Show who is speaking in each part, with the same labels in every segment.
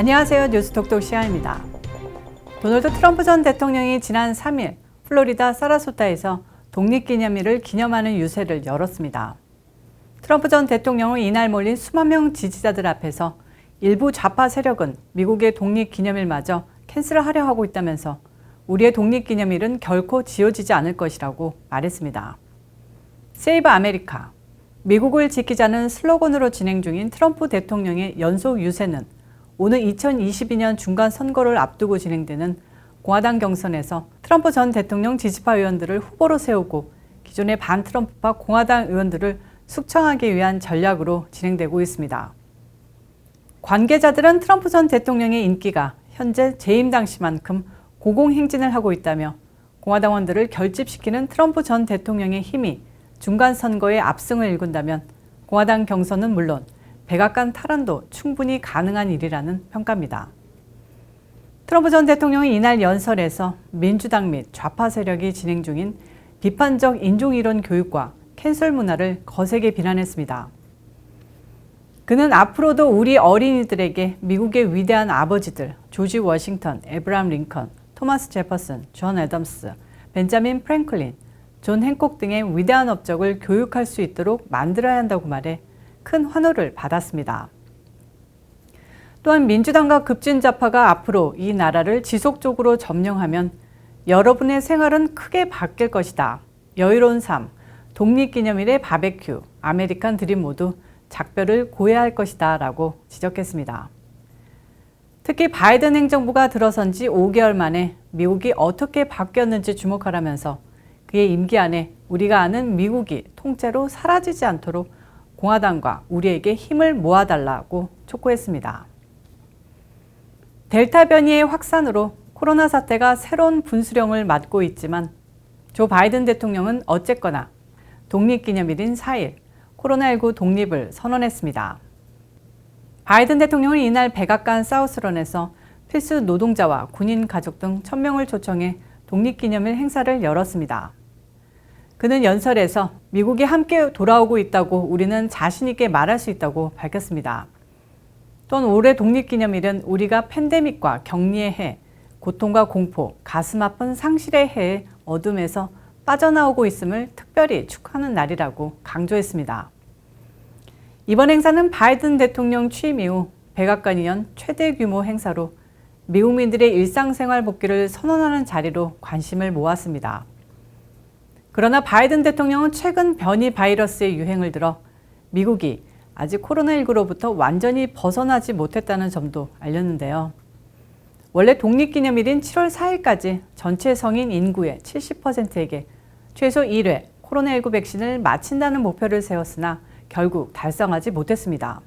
Speaker 1: 안녕하세요. 뉴스톡톡 시간입니다. 도널드 트럼프 전 대통령이 지난 3일 플로리다 사라소타에서 독립기념일을 기념하는 유세를 열었습니다. 트럼프 전 대통령은 이날 몰린 수만 명 지지자들 앞에서 일부 좌파 세력은 미국의 독립기념일마저 캔슬하려 하고 있다면서 우리의 독립기념일은 결코 지워지지 않을 것이라고 말했습니다. 세이브 아메리카, 미국을 지키자는 슬로건으로 진행 중인 트럼프 대통령의 연속 유세는 오늘 2022년 중간 선거를 앞두고 진행되는 공화당 경선에서 트럼프 전 대통령 지지파 의원들을 후보로 세우고 기존의 반트럼프파 공화당 의원들을 숙청하기 위한 전략으로 진행되고 있습니다. 관계자들은 트럼프 전 대통령의 인기가 현재 재임 당시만큼 고공행진을 하고 있다며 공화당원들을 결집시키는 트럼프 전 대통령의 힘이 중간 선거에 압승을 일군다면 공화당 경선은 물론 백악관 탈환도 충분히 가능한 일이라는 평가입니다. 트럼프 전 대통령은 이날 연설에서 민주당 및 좌파 세력이 진행 중인 비판적 인종이론 교육과 캔슬 문화를 거세게 비난했습니다. 그는 앞으로도 우리 어린이들에게 미국의 위대한 아버지들 조지 워싱턴, 에브라함 링컨, 토마스 제퍼슨, 존 애덤스, 벤자민 프랭클린, 존 행콕 등의 위대한 업적을 교육할 수 있도록 만들어야 한다고 말해 큰 환호를 받았습니다. 또한 민주당과 급진좌파가 앞으로 이 나라를 지속적으로 점령하면 여러분의 생활은 크게 바뀔 것이다. 여유로운 삶, 독립기념일의 바베큐, 아메리칸 드림 모두 작별을 고해할 것이다 라고 지적했습니다. 특히 바이든 행정부가 들어선 지 5개월 만에 미국이 어떻게 바뀌었는지 주목하라면서 그의 임기 안에 우리가 아는 미국이 통째로 사라지지 않도록 공화당과 우리에게 힘을 모아달라고 촉구했습니다. 델타 변이의 확산으로 코로나 사태가 새로운 분수령을 맞고 있지만 조 바이든 대통령은 어쨌거나 독립기념일인 4일 코로나19 독립을 선언했습니다. 바이든 대통령은 이날 백악관 사우스런에서 필수 노동자와 군인 가족 등 1000명을 초청해 독립기념일 행사를 열었습니다. 그는 연설에서 미국이 함께 돌아오고 있다고 우리는 자신 있게 말할 수 있다고 밝혔습니다. 또한 올해 독립기념일은 우리가 팬데믹과 격리의 해, 고통과 공포, 가슴 아픈 상실의 해의 어둠에서 빠져나오고 있음을 특별히 축하하는 날이라고 강조했습니다. 이번 행사는 바이든 대통령 취임 이후 백악관이 연 최대 규모 행사로 미국민들의 일상생활 복귀를 선언하는 자리로 관심을 모았습니다. 그러나 바이든 대통령은 최근 변이 바이러스의 유행을 들어 미국이 아직 코로나19로부터 완전히 벗어나지 못했다는 점도 알렸는데요. 원래 독립기념일인 7월 4일까지 전체 성인 인구의 70%에게 최소 1회 코로나19 백신을 맞힌다는 목표를 세웠으나 결국 달성하지 못했습니다.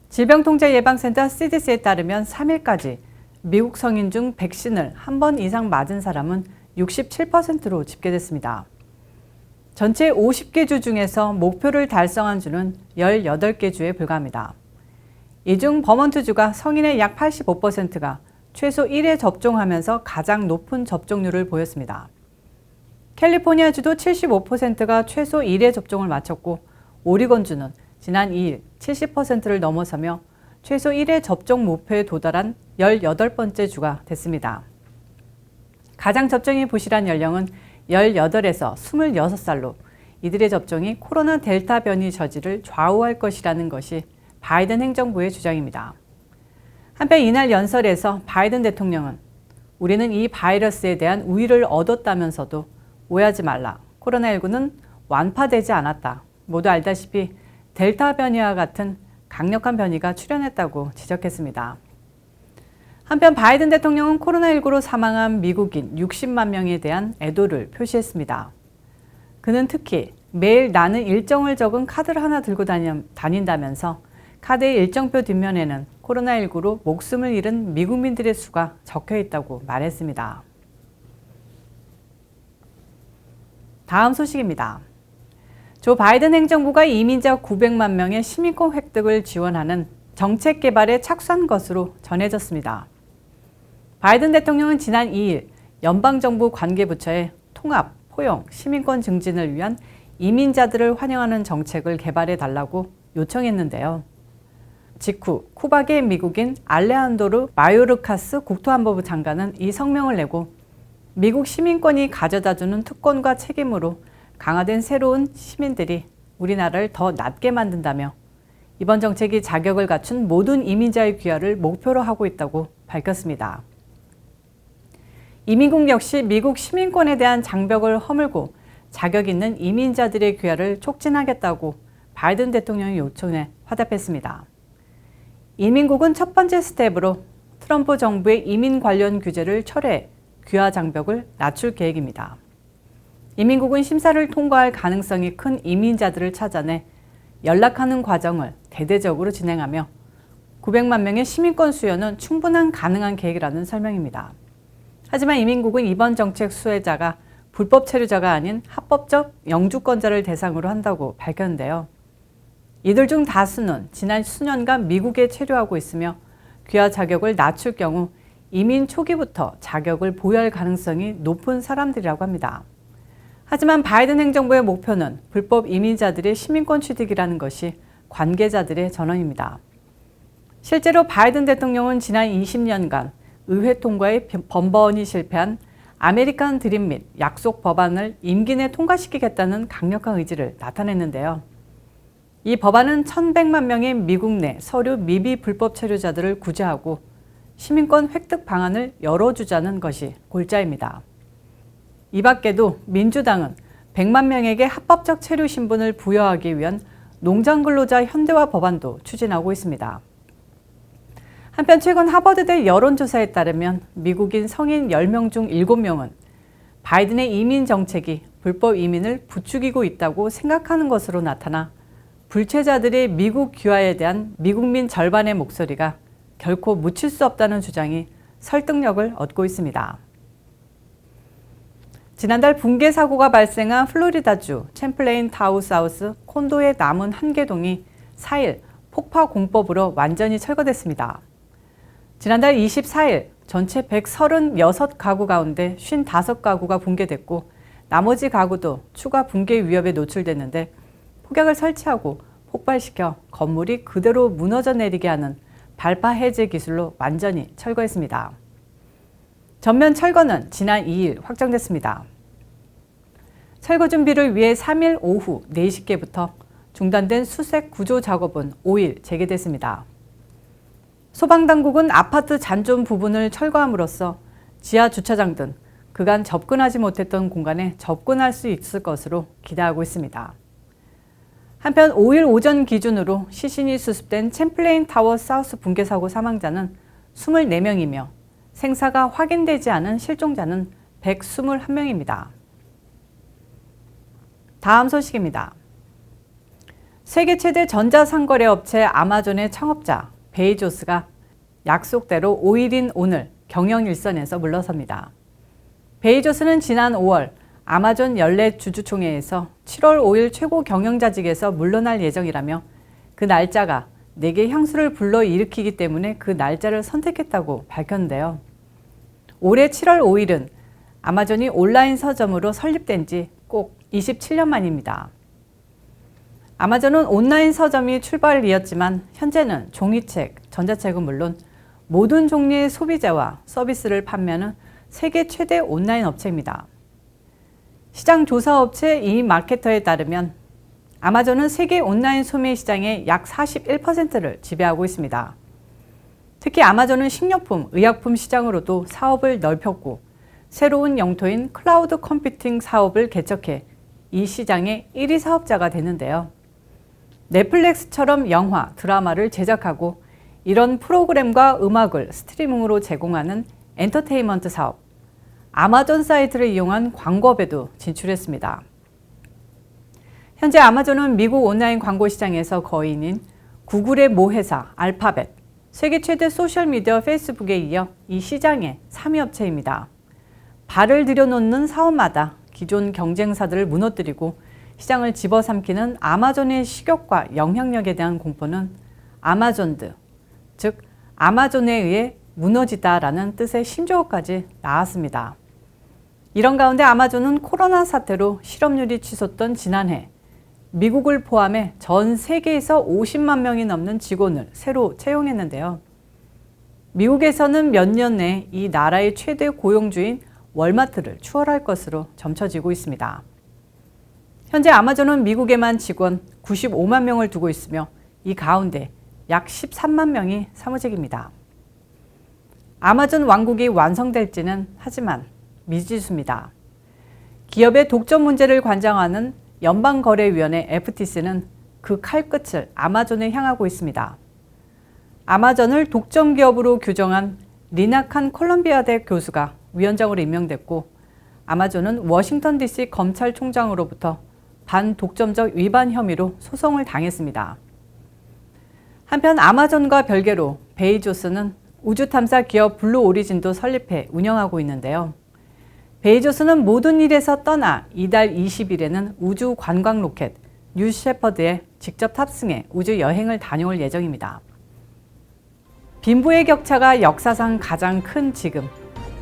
Speaker 1: 질병통제예방센터 CDC에 따르면 3일까지 미국 성인 중 백신을 한 번 이상 맞은 사람은 67%로 집계됐습니다. 전체 50개 주 중에서 목표를 달성한 주는 18개 주에 불과합니다. 이 중 버먼트주가 성인의 약 85%가 최소 1회 접종하면서 가장 높은 접종률을 보였습니다. 캘리포니아주도 75%가 최소 1회 접종을 마쳤고 오리건주는 지난 2일 70%를 넘어서며 최소 1회 접종 목표에 도달한 18번째 주가 됐습니다. 가장 접종이 부실한 연령은 18에서 26살로 이들의 접종이 코로나 델타 변이 저지를 좌우할 것이라는 것이 바이든 행정부의 주장입니다. 한편 이날 연설에서 바이든 대통령은 우리는 이 바이러스에 대한 우위를 얻었다면서도 오해하지 말라. 코로나19는 완파되지 않았다. 모두 알다시피 델타 변이와 같은 강력한 변이가 출현했다고 지적했습니다. 한편 바이든 대통령은 코로나19로 사망한 미국인 60만 명에 대한 애도를 표시했습니다. 그는 특히 매일 나는 일정을 적은 카드를 하나 들고 다닌다면서 카드의 일정표 뒷면에는 코로나19로 목숨을 잃은 미국민들의 수가 적혀 있다고 말했습니다. 다음 소식입니다. 조 바이든 행정부가 이민자 900만 명의 시민권 획득을 지원하는 정책 개발에 착수한 것으로 전해졌습니다. 바이든 대통령은 지난 2일 연방정부 관계부처에 통합, 포용, 시민권 증진을 위한 이민자들을 환영하는 정책을 개발해 달라고 요청했는데요. 직후 쿠바계 미국인 알레한도르 마요르카스 국토안보부 장관은 이 성명을 내고 미국 시민권이 가져다주는 특권과 책임으로 강화된 새로운 시민들이 우리나라를 더 낫게 만든다며 이번 정책이 자격을 갖춘 모든 이민자의 귀화를 목표로 하고 있다고 밝혔습니다. 이민국 역시 미국 시민권에 대한 장벽을 허물고 자격 있는 이민자들의 귀화를 촉진하겠다고 바이든 대통령의 요청에 화답했습니다. 이민국은 첫 번째 스텝으로 트럼프 정부의 이민 관련 규제를 철회해 귀화 장벽을 낮출 계획입니다. 이민국은 심사를 통과할 가능성이 큰 이민자들을 찾아내 연락하는 과정을 대대적으로 진행하며 900만 명의 시민권 수여는 충분한 가능한 계획이라는 설명입니다. 하지만 이민국은 이번 정책 수혜자가 불법 체류자가 아닌 합법적 영주권자를 대상으로 한다고 밝혔는데요. 이들 중 다수는 지난 수년간 미국에 체류하고 있으며 귀화 자격을 낮출 경우 이민 초기부터 자격을 보유할 가능성이 높은 사람들이라고 합니다. 하지만 바이든 행정부의 목표는 불법 이민자들의 시민권 취득이라는 것이 관계자들의 전언입니다. 실제로 바이든 대통령은 지난 20년간 의회 통과에 번번이 실패한 아메리칸 드림 및 약속 법안을 임기 내 통과시키겠다는 강력한 의지를 나타냈는데요. 이 법안은 1,100만 명의 미국 내 서류 미비 불법 체류자들을 구제하고 시민권 획득 방안을 열어주자는 것이 골자입니다. 이 밖에도 민주당은 100만 명에게 합법적 체류 신분을 부여하기 위한 농장근로자 현대화 법안도 추진하고 있습니다. 한편 최근 하버드대 여론조사에 따르면 미국인 성인 10명 중 7명은 바이든의 이민 정책이 불법 이민을 부추기고 있다고 생각하는 것으로 나타나 불체자들의 미국 귀화에 대한 미국민 절반의 목소리가 결코 묻힐 수 없다는 주장이 설득력을 얻고 있습니다. 지난달 붕괴 사고가 발생한 플로리다주 챔플레인 타운하우스 콘도의 남은 한 개동이 4일 폭파 공법으로 완전히 철거됐습니다. 지난달 24일 전체 136가구 가운데 55가구가 붕괴됐고 나머지 가구도 추가 붕괴 위협에 노출됐는데 폭약을 설치하고 폭발시켜 건물이 그대로 무너져 내리게 하는 발파 해제 기술로 완전히 철거했습니다. 전면 철거는 지난 2일 확정됐습니다. 철거 준비를 위해 3일 오후 4시께부터 중단된 수색 구조 작업은 5일 재개됐습니다. 소방당국은 아파트 잔존 부분을 철거함으로써 지하 주차장 등 그간 접근하지 못했던 공간에 접근할 수 있을 것으로 기대하고 있습니다. 한편 5일 오전 기준으로 시신이 수습된 챔플레인 타워 사우스 붕괴 사고 사망자는 24명이며 생사가 확인되지 않은 실종자는 121명입니다. 다음 소식입니다. 세계 최대 전자상거래 업체 아마존의 창업자 베이조스가 약속대로 5일인 오늘 경영일선에서 물러섭니다. 베이조스는 지난 5월 아마존 연례 주주총회에서 7월 5일 최고 경영자직에서 물러날 예정이라며 그 날짜가 내게 향수를 불러일으키기 때문에 그 날짜를 선택했다고 밝혔는데요. 올해 7월 5일은 아마존이 온라인 서점으로 설립된 지 꼭 27년 만입니다. 아마존은 온라인 서점이 출발이었지만 현재는 종이책, 전자책은 물론 모든 종류의 소비자와 서비스를 판매하는 세계 최대 온라인 업체입니다. 시장 조사 업체 이마케터에 따르면 아마존은 세계 온라인 소매 시장의 약 41%를 지배하고 있습니다. 특히 아마존은 식료품, 의약품 시장으로도 사업을 넓혔고 새로운 영토인 클라우드 컴퓨팅 사업을 개척해 이 시장의 1위 사업자가 되는데요. 넷플릭스처럼 영화, 드라마를 제작하고 이런 프로그램과 음악을 스트리밍으로 제공하는 엔터테인먼트 사업, 아마존 사이트를 이용한 광고업에도 진출했습니다. 현재 아마존은 미국 온라인 광고 시장에서 거인인 구글의 모회사 알파벳, 세계 최대 소셜미디어 페이스북에 이어 이 시장의 3위 업체입니다. 발을 들여놓는 사업마다 기존 경쟁사들을 무너뜨리고 시장을 집어삼키는 아마존의 식욕과 영향력에 대한 공포는 아마존드, 즉 아마존에 의해 무너지다라는 뜻의 신조어까지 나왔습니다. 이런 가운데 아마존은 코로나 사태로 실업률이 치솟던 지난해 미국을 포함해 전 세계에서 50만 명이 넘는 직원을 새로 채용했는데요. 미국에서는 몇 년 내 이 나라의 최대 고용주인 월마트를 추월할 것으로 점쳐지고 있습니다. 현재 아마존은 미국에만 직원 95만 명을 두고 있으며 이 가운데 약 13만 명이 사무직입니다. 아마존 왕국이 완성될지는 하지만 미지수입니다. 기업의 독점 문제를 관장하는 연방거래위원회 FTC는 그 칼끝을 아마존에 향하고 있습니다. 아마존을 독점 기업으로 규정한 리나칸 콜롬비아대 교수가 위원장으로 임명됐고, 아마존은 워싱턴 DC 검찰총장으로부터 반독점적 위반 혐의로 소송을 당했습니다. 한편 아마존과 별개로 베이조스는 우주탐사 기업 블루 오리진도 설립해 운영하고 있는데요. 베이조스는 모든 일에서 떠나 이달 20일에는 우주 관광 로켓 뉴 셰퍼드에 직접 탑승해 우주 여행을 다녀올 예정입니다. 빈부의 격차가 역사상 가장 큰 지금,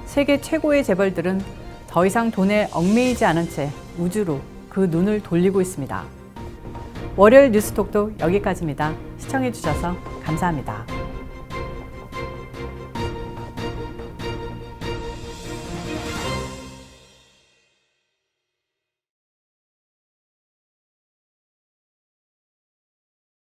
Speaker 1: 세계 최고의 재벌들은 더 이상 돈에 얽매이지 않은 채 우주로 그 눈을 돌리고 있습니다. 월요일 뉴스톡도 여기까지입니다. 시청해주셔서 감사합니다.